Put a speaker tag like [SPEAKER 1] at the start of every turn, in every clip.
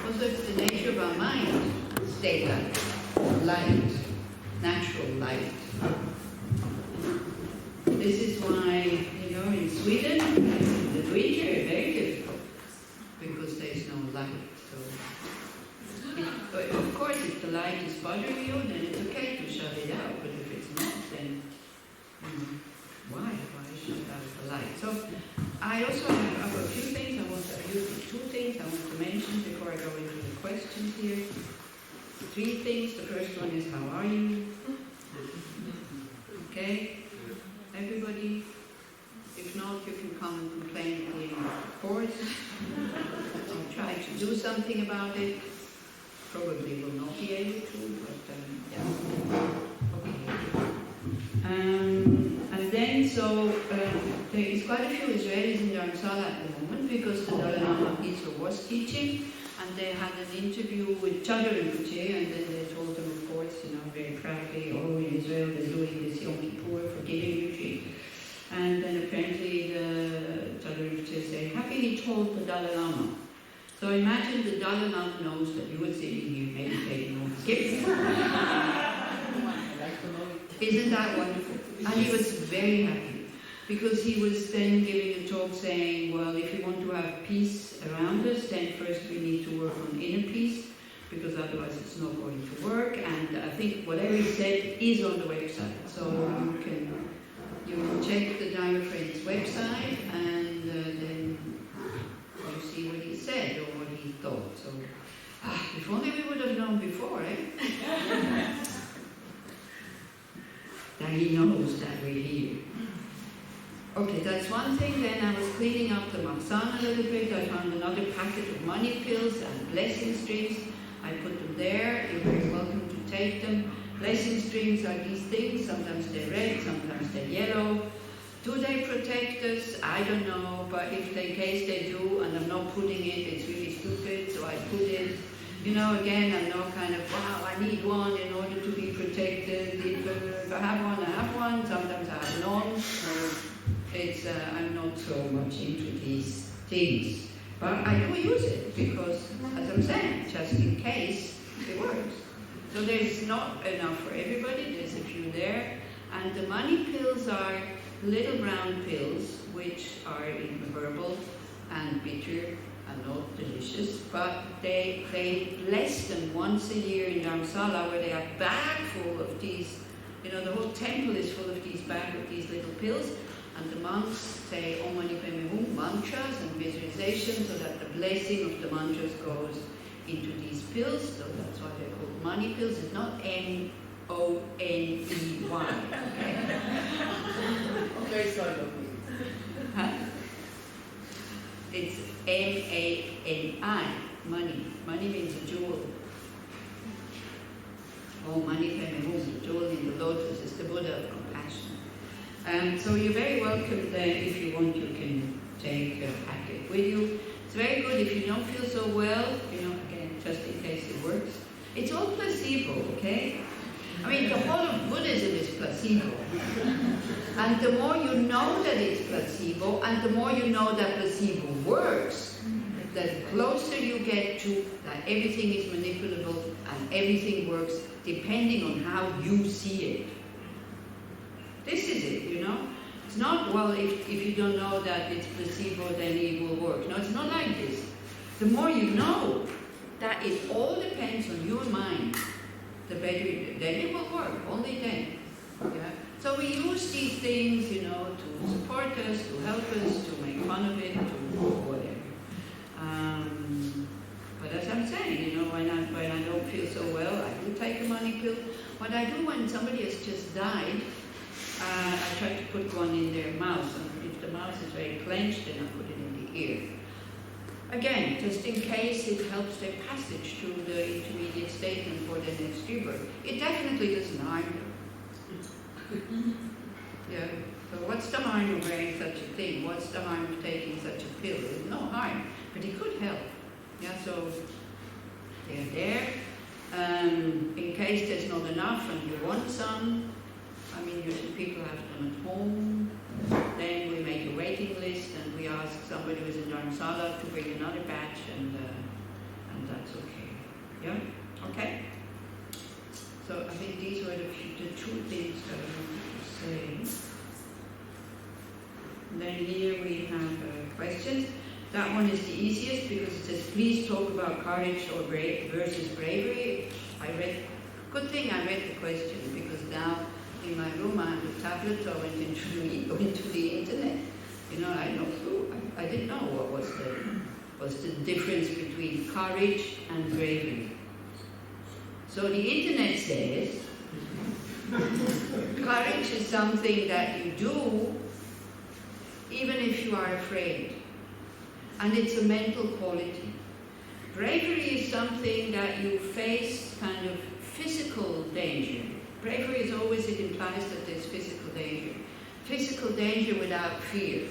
[SPEAKER 1] Also, it's the nature of our mind, stay light, natural light. This is why, in Sweden, the winter is very difficult because there's no light. So, of course, if the light is bothering you, then it's okay to shut it out. But if it's not, then why shut out the light? So, I also have a few things I want to use. Two things I want to mention before I go into the questions here. Three things. The first one is, how are you? Okay? Everybody? If not, you can come and complain at the end of the course. I'll try to do something about it. Probably will not be able to, but yeah. Okay. And then, there is quite a few Israelis in Dharamsala at the moment because the Dalai Lama was teaching, and they had an interview with Chadar Rinpoche, and then they told them, of course, very proudly, in Israel they're doing this Yom Kipur, forgiving retreat. And then apparently the Chadar Rinpoche said, have you told the Dalai Lama? So imagine the Dalai Lama knows that you were sitting here meditating on gifts. Isn't that wonderful? And he was very happy because he was then giving a talk saying, well, if you want to have peace around us, then first we need to work on inner peace because otherwise it's not going to work. And I think whatever he said is on the website. So you can check the Dharma Friends website and then you see what he said or what he thought. So, if only we would have known before, eh? That he knows that we're here. Okay, that's one thing. Then I was cleaning up the Mahsan a little bit. I found another packet of money pills and blessing strings. I put them there. You're very welcome to take them. Blessing strings are these things. Sometimes they're red, sometimes they're yellow. Do they protect us? I don't know, but in case they do, and I'm not putting it, it's really stupid, so I put it. Again, I'm not kind of, wow, I need one in order to be protected. If I have one, I have one. Sometimes I have none. So I'm not so much into these things. But I do use it because, as I'm saying, just in case it works. So there's not enough for everybody. There's a few there. And the money pills are little brown pills, which are herbal and bitter and not delicious, but they bless them once a year in Dharamsala, where they have a bag full of these, the whole temple is full of these bags of these little pills, and the monks say Om Mani Padme Hum mantras and visualization, so that the blessing of the mantras goes into these pills, so that's why they're called money pills. It's not Money.
[SPEAKER 2] Okay, sorry.
[SPEAKER 1] Huh? It's Mani, money. Money means a jewel. Oh, Mani Padme Hum, the jewel in the lotus, is the Buddha of compassion. So you're very welcome there. If you want, you can take a packet with you. It's very good if you don't feel so well, again, just in case it works. It's all placebo, okay? I mean, the whole of Buddhism is placebo. And the more you know that it's placebo, and the more you know that placebo works, the closer you get to that everything is manipulable and everything works depending on how you see it. This is it, It's not, well, if you don't know that it's placebo, then it will work. No, it's not like this. The more you know that it all depends on your mind, the better then it will work, only then. Yeah? So we use these things, to support us, to help us, to make fun of it, to whatever. But as I'm saying, when I don't feel so well, I do take a money pill. What I do when somebody has just died, I try to put one in their mouth, and if the mouth is very clenched, then I put it in the ear. Again, just in case it helps their passage through the intermediate state and for the next rebirth. It definitely doesn't harm them. Yeah. So what's the harm of wearing such a thing? What's the harm of taking such a pill? There's no harm, but it could help. Yeah. So they're there. In case there's not enough and you want some, usually people have them at home. Then we make a waiting list and we ask somebody who's in Dharamsala to bring another batch, and that's Yeah? Okay? So I think these were the two things that I wanted to say. And then here we have questions. That one is the easiest because it says, please talk about courage or versus bravery. Good thing I read the question, because now in my room I have a tablet, so I went into the internet. You know, I didn't know what was the difference between courage and bravery. So the internet says, courage is something that you do even if you are afraid. And it's a mental quality. Bravery is something that you face kind of physical danger. Bravery is always, it implies that there's physical danger. Physical danger without fear.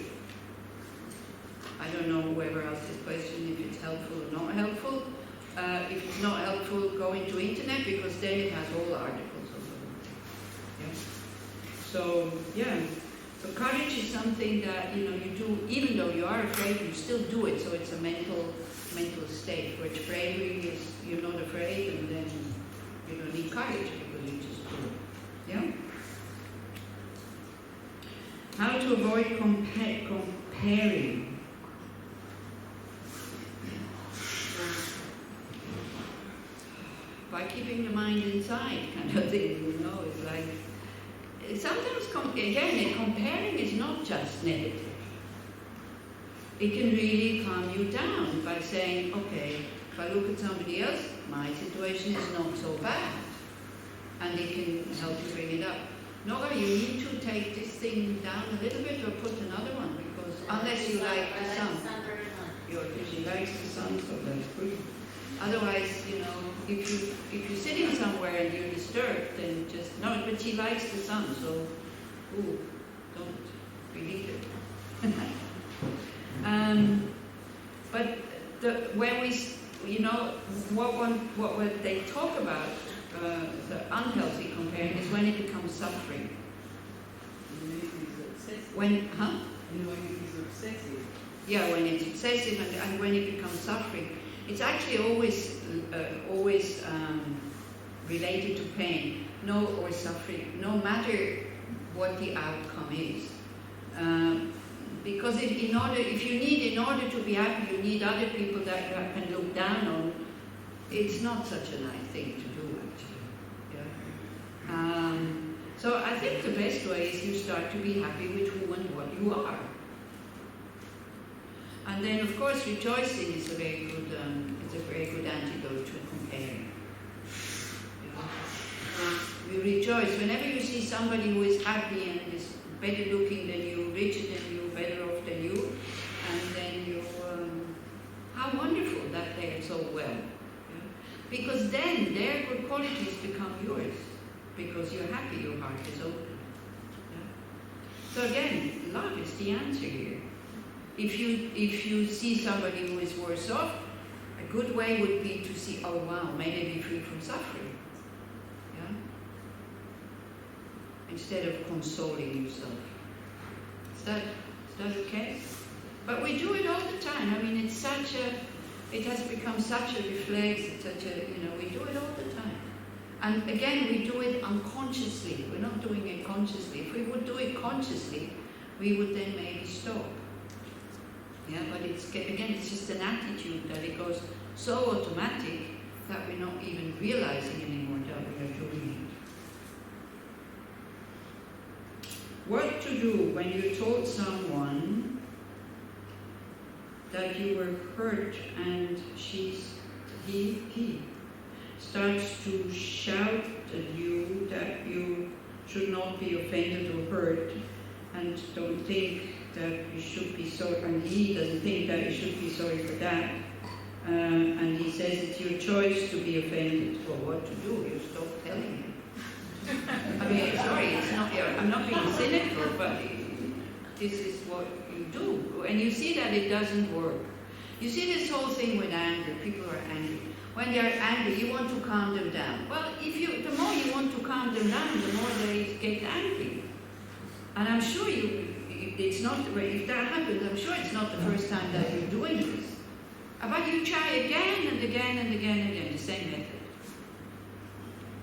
[SPEAKER 1] I don't know whoever asked this question, if it's helpful or not helpful. If it's not helpful, go into internet, because then it has all articles of it. Yeah? So, yeah. So courage is something that, you know, you do, even though you are afraid, you still do it. So it's a mental state, which bravery is, you're not afraid, and then you don't need courage because you just do it. Yeah? How to avoid comparing. By keeping the mind inside, kind of thing, you know, it's like, sometimes, comparing is not just negative. It can really calm you down by saying, okay, if I look at somebody else, my situation is not so bad. And it can help you bring it up. Nora, you need to take this thing down a little bit or put another one, because unless you like the sun. She likes the sun, so that's good. Otherwise, you know, if you're sitting somewhere and you're disturbed, then just, no, but she likes the sun, so, don't believe it. But when we, you know, what they talk about, the unhealthy comparing, is when it becomes suffering. When, huh?
[SPEAKER 2] You know, when it is obsessive.
[SPEAKER 1] Yeah, when it's excessive and when it becomes suffering. It's actually always related to pain, or suffering, no matter what the outcome is. Because in order to be happy, you need other people that you can look down on. It's not such a nice thing to do, actually. Yeah? So I think the best way is you start to be happy with who and what you are. And then, of course, rejoicing is a very good antidote to comparing. You rejoice whenever you see somebody who is happy and is better looking than you, richer than you, better off than you, and then you, how wonderful that they are so well. Yeah? Because then their good qualities become yours, because you're happy, your heart is open. Yeah? So again, love is the answer here. If you see somebody who is worse off, a good way would be to see, oh wow, may they be free from suffering. Yeah? Instead of consoling yourself. Is that okay? But we do it all the time. I mean, it has become such a reflex, we do it all the time. And again, we do it unconsciously. We're not doing it consciously. If we would do it consciously, we would then maybe stop. Yeah, but it's just an attitude that it goes so automatic that we're not even realizing anymore that we are doing it. What to do when you told someone that you were hurt and he starts to shout at you that you should not be offended or hurt, and don't think that you should be sorry, and he doesn't think that you should be sorry for that, and he says it's your choice to be offended. Well, what to do? You stop telling him. I mean, sorry, it's not. I'm not being cynical, but this is what you do, and you see that it doesn't work. You see this whole thing with anger. People are angry. When they are angry, you want to calm them down. Well, the more you want to calm them down, the more they get angry. And I'm sure it's not, if that happens, I'm sure it's not the first time that you're doing this. But you try again and again and again and again. The same method.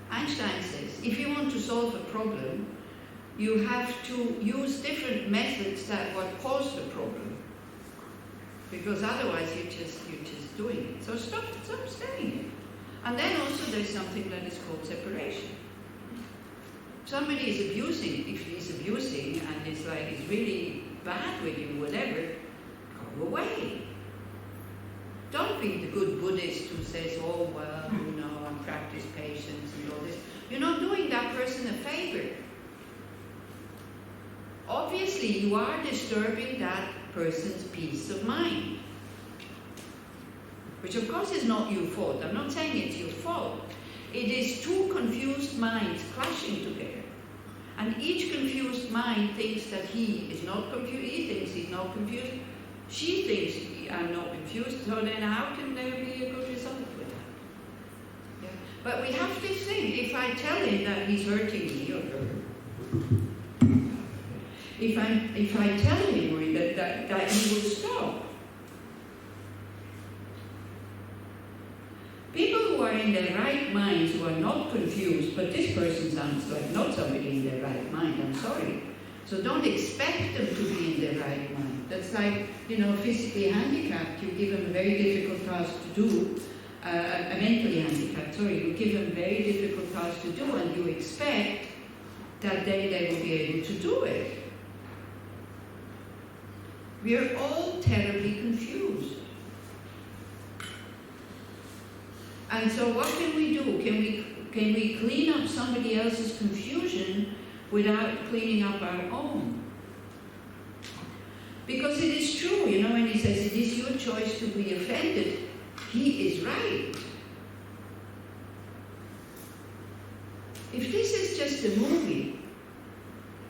[SPEAKER 1] Einstein says, if you want to solve a problem, you have to use different methods that what caused the problem. Because otherwise you're just doing it. So stop studying it. And then also there's something that is called separation. Somebody is abusing, if he's abusing and it's like he's really bad with you, whatever, go away. Don't be the good Buddhist who says, oh, well, I practice patience and all this. You're not doing that person a favor. Obviously, you are disturbing that person's peace of mind. Which, of course, is not your fault. I'm not saying it's your fault. It is two confused minds clashing together. And each confused mind thinks that he is not confused. He thinks he's not confused. She thinks I'm not confused. So then how can there be a good result with that? Yeah. But we have this thing. If I tell him that he's hurting me or her, if I tell him that he will stop. People who are in their right minds, who are not confused, but this person sounds like not somebody in their right mind, I'm sorry. So don't expect them to be in their right mind. That's like, physically handicapped, you give them a very difficult task to do, mentally handicapped, you give them a very difficult task to do, and you expect that they will be able to do it. We are all terribly confused. And so what can we do? Can we clean up somebody else's confusion without cleaning up our own? Because it is true, when he says it is your choice to be offended, he is right. If this is just a movie,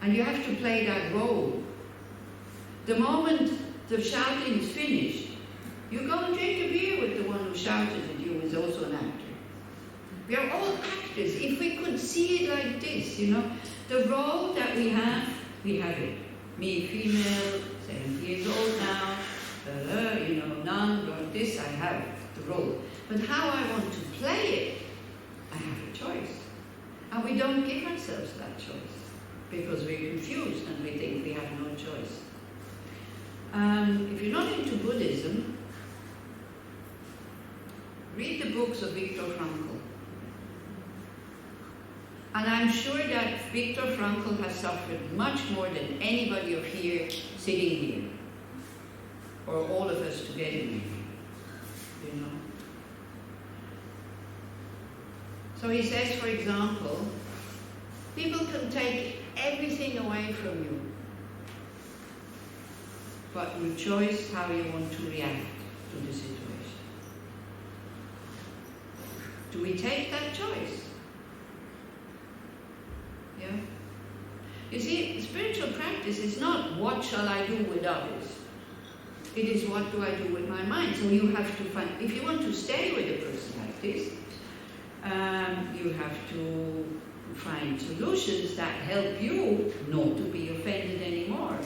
[SPEAKER 1] and you have to play that role, the moment the shouting is finished, you go and drink a beer with the one who shouted at you, who is also an actor. We are all actors. If we could see it like this, the role that we have it. Me, female, 70 years old now, nun, like this, I have the role. But how I want to play it, I have a choice. And we don't give ourselves that choice because we're confused and we think we have no choice. If you're not into Buddhism, read the books of Viktor Frankl. And I'm sure that Viktor Frankl has suffered much more than anybody of here sitting here, or all of us together, So he says, for example, people can take everything away from you, but you choose how you want to react to the situation. Do we take that choice? Yeah? You see, spiritual practice is not what shall I do with others. It is what do I do with my mind. So you have to find, if you want to stay with a person like this, you have to find solutions that help you not to be offended anymore.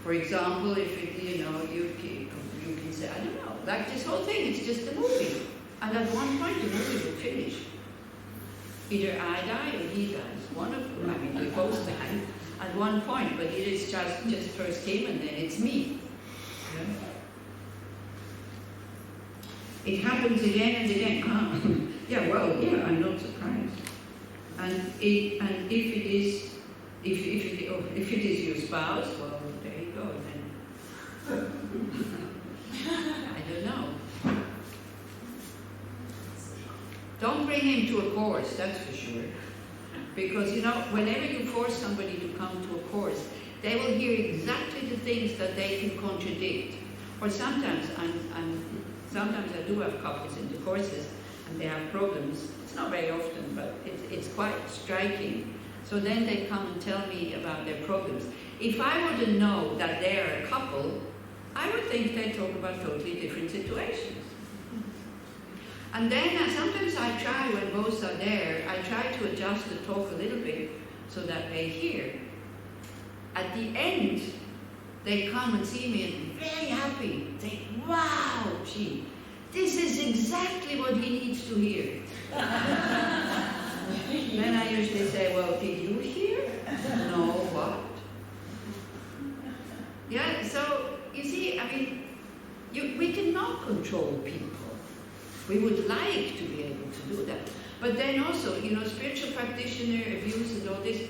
[SPEAKER 1] For example, if it, you can say, I don't know, like this whole thing, it's just a movie. And at one point the movie will finish. Either I die or he dies. One of them, we both die at one point, but it is just first him and then it's me. Yeah? It happens again and again. I'm not surprised. And if it is your spouse, well, there you go then. I don't know. Don't bring him to a course, that's for sure. Because, whenever you force somebody to come to a course, they will hear exactly the things that they can contradict. Or sometimes I do have couples in the courses, and they have problems. It's not very often, but it's quite striking. So then they come and tell me about their problems. If I wouldn't know that they're a couple, I would think they talk about totally different situations. And then sometimes I try, when both are there, I try to adjust the talk a little bit so that they hear. At the end, they come and see me and very happy. They, wow, gee, this is exactly what he needs used to hear. Then I usually say, well, did you hear? No, what? Yeah, so, you see, I mean, we cannot control people. We would like to be able to do that. But then also, you know, spiritual practitioner, abuse and all this,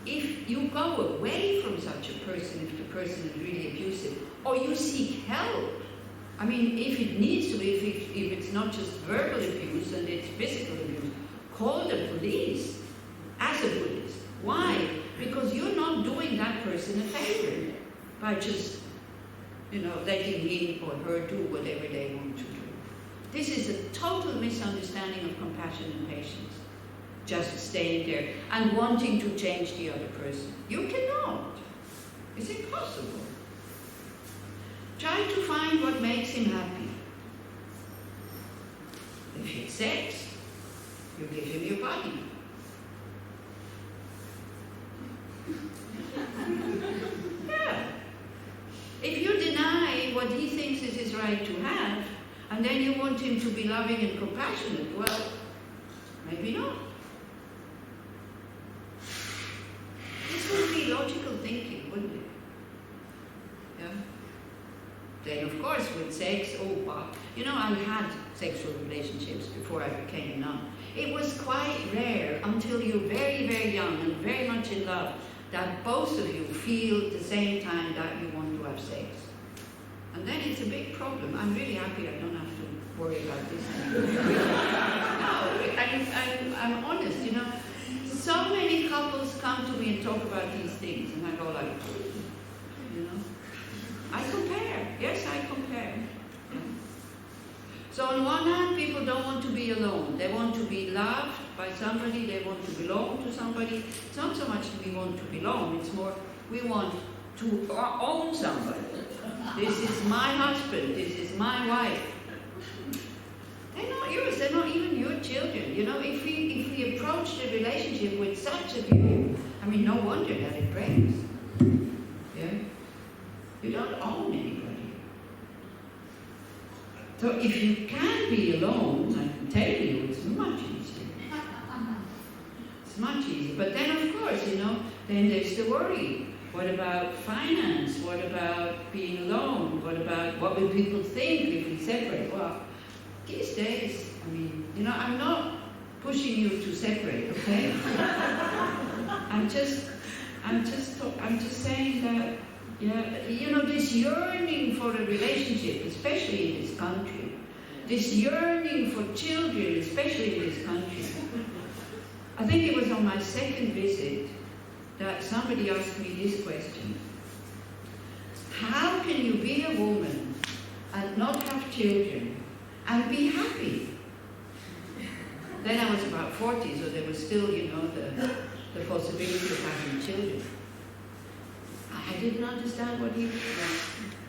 [SPEAKER 1] if you go away from such a person, if the person is really abusive, or you seek help, I mean, if it needs to be, if it's not just verbal abuse and it's physical abuse, call the police as a Buddhist. Why? Because you're not doing that person a favor by just, you know, letting him or her do whatever they want to do. This is a total misunderstanding of compassion and patience. Just staying there and wanting to change the other person. You cannot. It's impossible. Try to find what makes him happy. If it's sex, you give him your body. Yeah. If you deny what he thinks is his right to have, and then you want him to be loving and compassionate, well, maybe not. This would be logical thinking, wouldn't it? Yeah. Then, of course, with sex, oh, wow. You know, I had sexual relationships before I became a nun. It was quite rare until you're very, very young and very much in love that both of you feel at the same time that you want to have sex. And then it's a big problem. I'm really happy I don't have to worry about this anymore. No, I'm honest, you know. So many couples come to me and talk about these things, and I go like, you know. I compare. Yes, I compare. Yeah. So on one hand, people don't want to be alone. They want to be loved by somebody. They want to belong to somebody. It's not so much we want to belong. It's more we want to own somebody. This is my husband. This is my wife. They're not yours. They're not even your children. You know, if we approach the relationship with such a view, I mean, no wonder that it breaks. Yeah. You don't own anybody. So if you can be alone, I can tell you, it's much easier. It's much easier. But then, of course, you know, then there's the worry. What about finance? What about being alone? What about what will people think if we separate? Well, these days, I mean, you know, I'm not pushing you to separate, okay? I'm just saying that, yeah, you know, this yearning for a relationship, especially in this country, this yearning for children, especially in this country. I think it was on my second visit that somebody asked me this question. How can you be a woman and not have children and be happy? Then I was about 40, so there was still, you know, the possibility of having children. I didn't understand what he was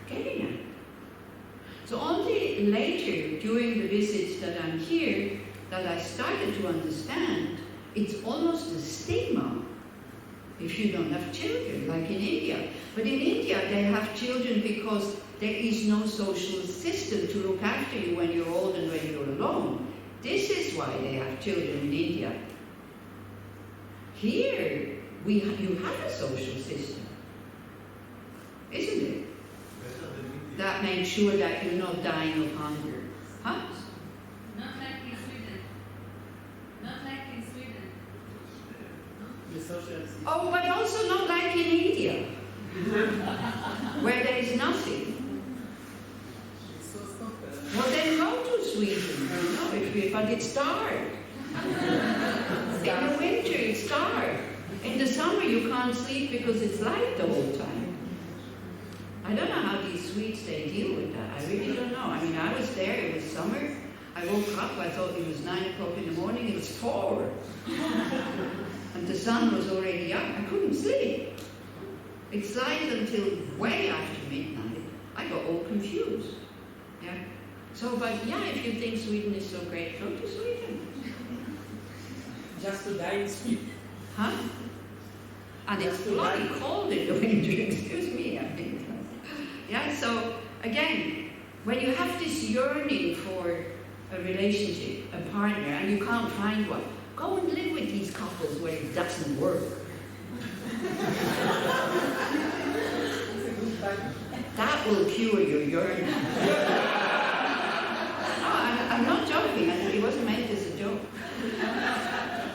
[SPEAKER 1] getting at. So only later, during the visits that I'm here, that I started to understand it's almost a stigma if you don't have children, like in India. But in India, they have children because there is no social system to look after you when you're old and when you're alone. This is why they have children in India. Here, you have a social system, isn't it? That makes sure that you're not dying of hunger. Huh?
[SPEAKER 3] Not like in Sweden. Not like in Sweden.
[SPEAKER 2] The social system.
[SPEAKER 1] Oh, but also not like in India, where there is nothing.
[SPEAKER 2] It's so stupid.
[SPEAKER 1] Well, then go to Sweden. No, but it's dark. In the winter, it's dark. In the summer, you can't sleep because it's light the whole time. I don't know how these Swedes, they deal with that. I really don't know. I mean, I was there, it was summer. I woke up, I thought it was 9 o'clock in the morning, it was 4. And the sun was already up. I couldn't sleep. It's light until way after midnight. I got all confused. Yeah. So, but yeah, if you think Sweden is so great, go to Sweden.
[SPEAKER 2] Just to die in Sweden.
[SPEAKER 1] Huh? And it's bloody cold in the winter, excuse me, I think. Yeah, so again, when you have this yearning for a relationship, a partner, and you can't find one, go and live with these couples where it doesn't work. That will cure your yearning. No, I'm not joking, and it wasn't meant as a joke.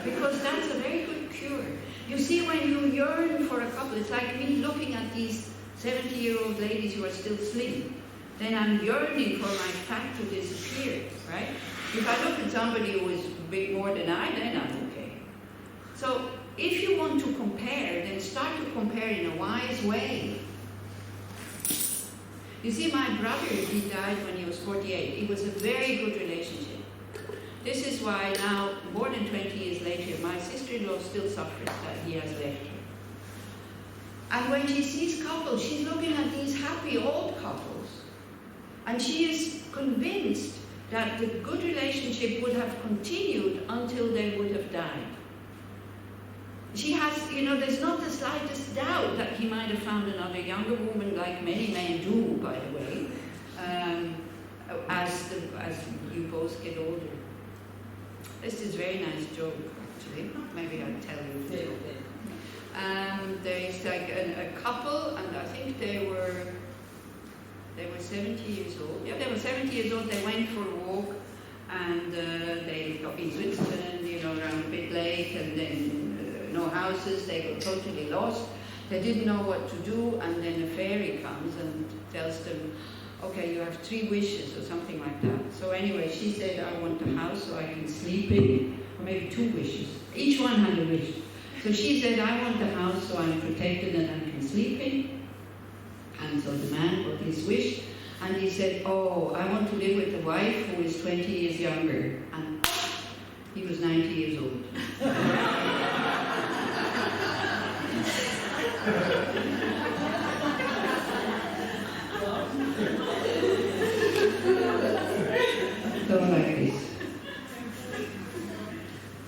[SPEAKER 1] Because that's a very good cure. You see, when you yearn for a couple, it's like me looking at these 70-year-old ladies who are still slim. Then I'm yearning for my fat to disappear, right? If I look at somebody who is a bit more than I, then I'm okay. So if you want to compare, then start to compare in a wise way. You see, my brother, he died when he was 48. It was a very good relationship. This is why now, more than 20 years later, my sister-in-law still suffers that he has left her. And when she sees couples, she's looking at these happy old couples. And she is convinced that the good relationship would have continued until they would have died. She has, there's not the slightest doubt that he might have found another younger woman, like many men do, by the way, as you both get older. This is a very nice joke, actually. Maybe I'll tell you the joke. There is like a couple, and I think they were 70 years old. Yeah, they were 70 years old. They went for a walk, and they got in Switzerland, around a bit lake, and then no houses. They were totally lost. They didn't know what to do, and then a fairy comes and tells them, okay, you have 3 wishes or something like that. So anyway, she said, I want a house so I can sleep in, or maybe 2 wishes. Each one had a wish. So she said, I want a house so I'm protected and I can sleep in. And so the man got his wish, and he said, oh, I want to live with a wife who is 20 years younger. And he was 90 years old. So like this.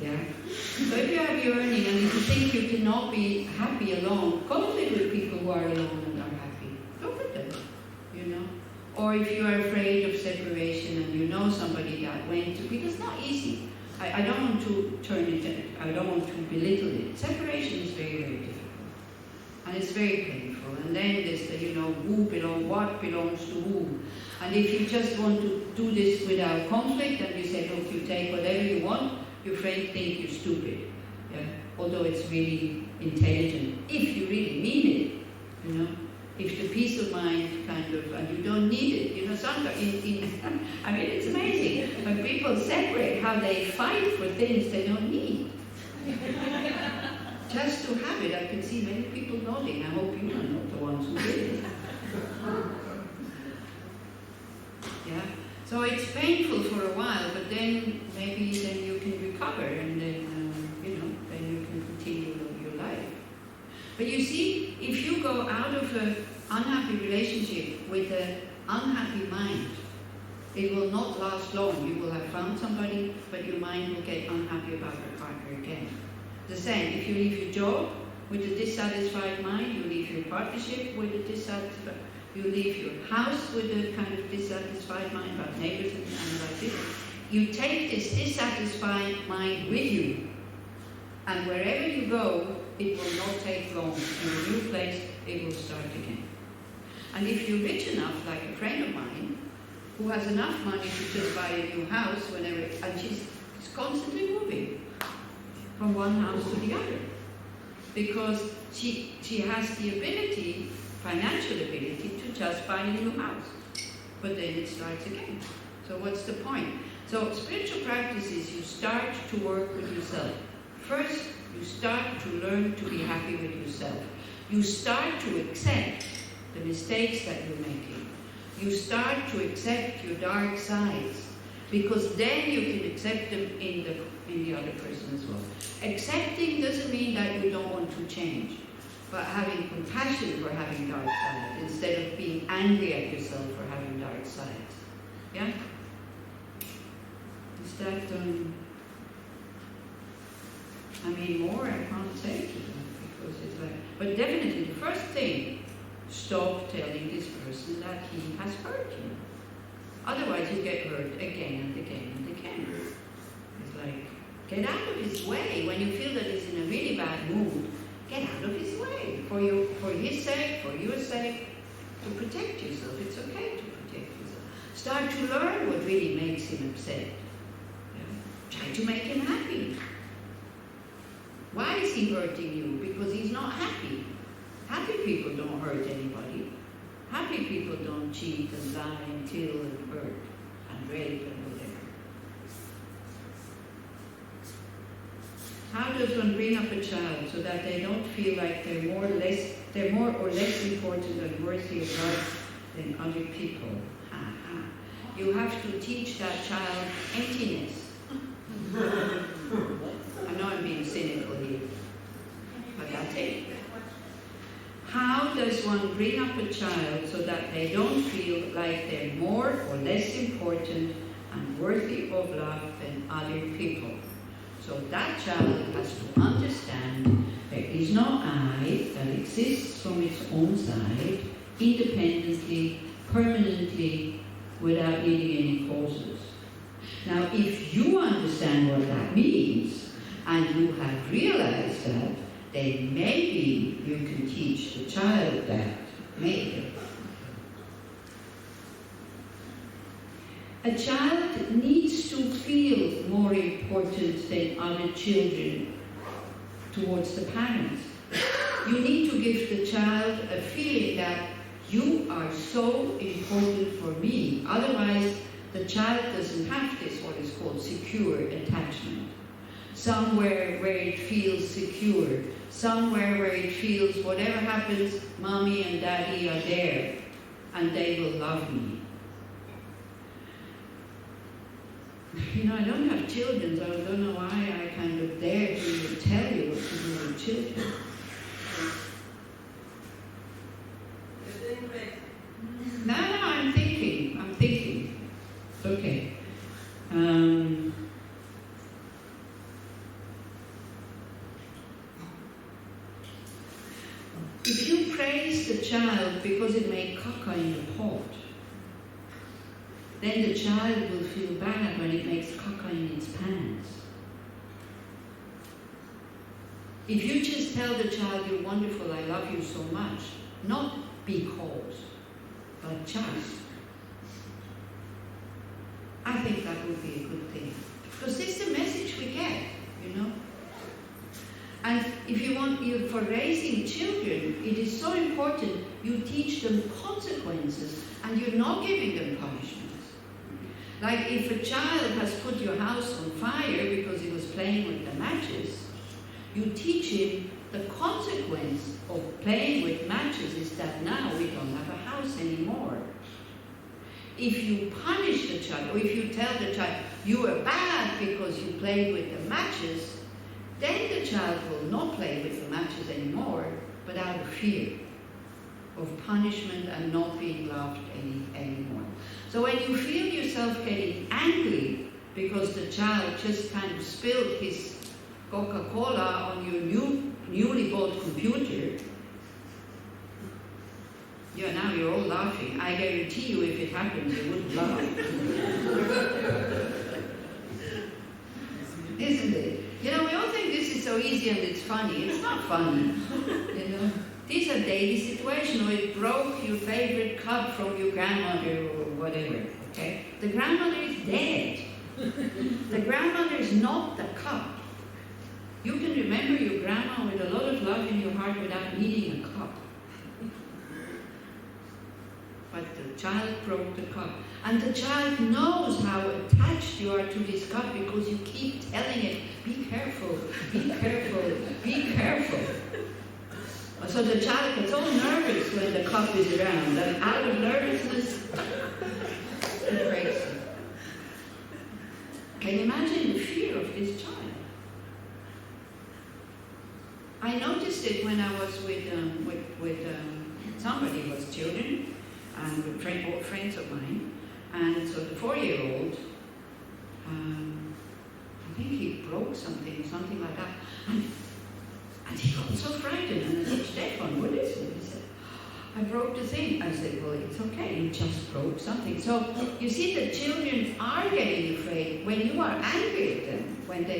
[SPEAKER 1] Yeah. So if you have yearning and if you think you cannot be happy alone, go live with people who are alone and are happy. Go with them, Or if you are afraid of separation and you know somebody that went to, because it's not easy. I don't want to turn it, I don't want to belittle it. Separation is very, very difficult. And it's very painful. And then there's the, what belongs to who. And if you just want to do this without conflict and you say, look, you take whatever you want, your friends think you're stupid. Yeah? Although it's really intelligent, if you really mean it, If the peace of mind kind of, and you don't need it, sometimes, I mean, it's amazing. When people separate how they fight for things they don't need. Just to have it, I can see many people nodding. I hope you are not the ones who did it. Yeah. So it's painful for a while, but then maybe you can recover, and then then you can continue your life. But you see, if you go out of an unhappy relationship with an unhappy mind, it will not last long. You will have found somebody, but your mind will get unhappy about your partner again. The same, if you leave your job with a dissatisfied mind, you leave your partnership with a dissatisfied, you leave your house with a kind of dissatisfied mind about neighbors and like this. You take this dissatisfied mind with you, and wherever you go, it will not take long. In a new place, it will start again. And if you're rich enough, like a friend of mine, who has enough money to just buy a new house whenever, and she's constantly moving from one house to the other, because she has the ability, financial ability, to just buy a new house. But then it starts again. So what's the point? So spiritual practices, you start to work with yourself. First, you start to learn to be happy with yourself. You start to accept the mistakes that you're making. You start to accept your dark sides, because then you can accept them in the other person as well. Accepting doesn't mean that you don't want to change, but having compassion for having dark sides instead of being angry at yourself for having dark sides. Yeah? Is that more I can't say to them, because it's like, but definitely the first thing, stop telling this person that he has hurt you. Otherwise you get hurt again and again and again. It's like, get out of his way. When you feel that he's in a really bad mood, get out of his way. For his sake, for your sake, to protect yourself. It's okay to protect yourself. Start to learn what really makes him upset. Try to make him happy. Why is he hurting you? Because he's not happy. Happy people don't hurt anybody. Happy people don't cheat and lie and kill and hurt and rape and whatever. How does one bring up a child so that they don't feel like they're more or less important and worthy of love than other people? You have to teach that child emptiness. I know I'm being cynical here, but that's it. How does one bring up a child so that they don't feel like they're more or less important and worthy of love than other people? So that child has to understand there is no I that exists from its own side, independently, permanently, without needing any causes. Now, if you understand what that means, and you have realized that, then maybe you can teach the child that. Maybe. A child needs to feel more important than other children towards the parents. You need to give the child a feeling that you are so important for me. Otherwise, the child doesn't have this, what is called secure attachment. Somewhere where it feels secure. Somewhere where it feels whatever happens, mommy and daddy are there and they will love me. You know, I don't have children, so I don't know why I kind of dare to tell you what to do with children. No, I'm thinking. It's okay. If you praise the child because it made caca in the pot, then the child will feel bad when it makes caca in its pants. If you just tell the child, you're wonderful, I love you so much, not because, but just, I think that would be a good thing. Because this is the message we get, you know. And if you want, for raising children, it is so important you teach them consequences and you're not giving them punishments. Like if a child has put your house on fire because he was playing with the matches, you teach him the consequence of playing with matches is that now we don't have a house anymore. If you punish the child, or if you tell the child, you are bad because you played with the matches, then the child will not play with the matches anymore, but out of fear of punishment and not being loved anymore. So when you feel yourself getting angry because the child just kind of spilled his Coca-Cola on your newly bought computer, now you're all laughing. I guarantee you if it happens, you wouldn't laugh. Isn't it? You know, we all think this is so easy and it's funny. It's not funny, you know. These are daily situations where it broke your favorite cup from your grandmother or whatever, okay? The grandmother is dead. The grandmother is not the cup. You can remember your grandma with a lot of love in your heart without needing a cup. But the child broke the cup. And the child knows how attached you are to this cup because you keep telling it, be careful, be careful, be careful. So the child gets all nervous when the cup is around, and out of nervousness, it breaks it. Can you imagine the fear of this child? I noticed it when I was with somebody who was children, and with friends of mine, and so the 4-year-old, I think he broke something like that, and he got so frightened, and I said, Stefan, what is it? He said, I broke the thing. I said, well, it's okay, you just broke something. So you see, the children are getting afraid when you are angry at them, when they